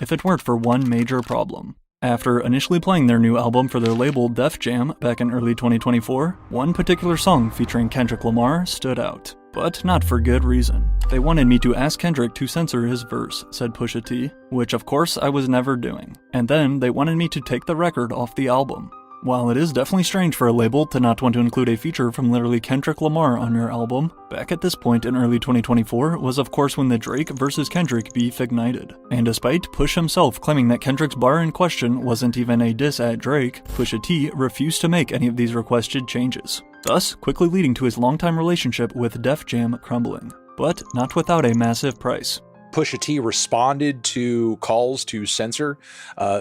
if it weren't for one major problem. After initially playing their new album for their label Def Jam back in early 2024, one particular song featuring Kendrick Lamar stood out. But not for good reason. They wanted me to ask Kendrick to censor his verse, said Pusha T, which of course I was never doing. And then they wanted me to take the record off the album. While it is definitely strange for a label to not want to include a feature from literally Kendrick Lamar on your album, back at this point in early 2024 was of course when the Drake vs Kendrick beef ignited. And despite Push himself claiming that Kendrick's bar in question wasn't even a diss at Drake, Pusha T refused to make any of these requested changes, thus quickly leading to his longtime relationship with Def Jam crumbling. But not without a massive price. Pusha T responded to calls to censor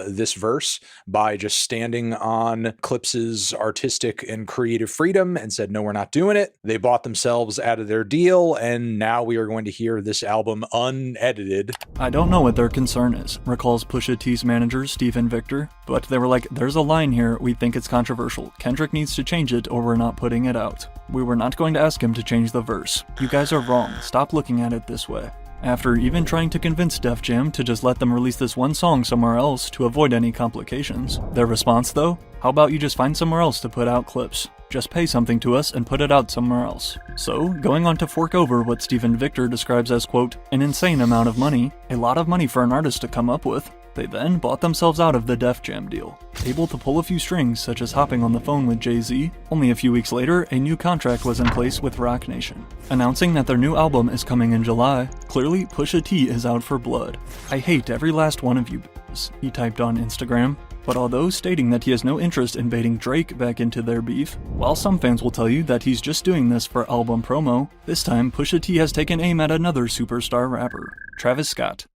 this verse by just standing on Clipse's artistic and creative freedom and said, no, we're not doing it. They bought themselves out of their deal, and now we are going to hear this album unedited. I don't know what their concern is, recalls Pusha T's manager Stephen Victor, but they were like, there's a line here, we think it's controversial. Kendrick needs to change it or we're not putting it out. We were not going to ask him to change the verse. You guys are wrong, stop looking at it this way. After even trying to convince Def Jam to just let them release this one song somewhere else to avoid any complications. Their response though? How about you just find somewhere else to put out clips? Just pay something to us and put it out somewhere else. So, going on to fork over what Stephen Victor describes as, quote, an insane amount of money, a lot of money for an artist to come up with, they then bought themselves out of the Def Jam deal, able to pull a few strings such as hopping on the phone with Jay-Z. Only a few weeks later, a new contract was in place with Roc Nation, announcing that their new album is coming in July. Clearly, Pusha T is out for blood. I hate every last one of you b****s, he typed on Instagram. But although stating that he has no interest in baiting Drake back into their beef, while some fans will tell you that he's just doing this for album promo, this time Pusha T has taken aim at another superstar rapper, Travis Scott.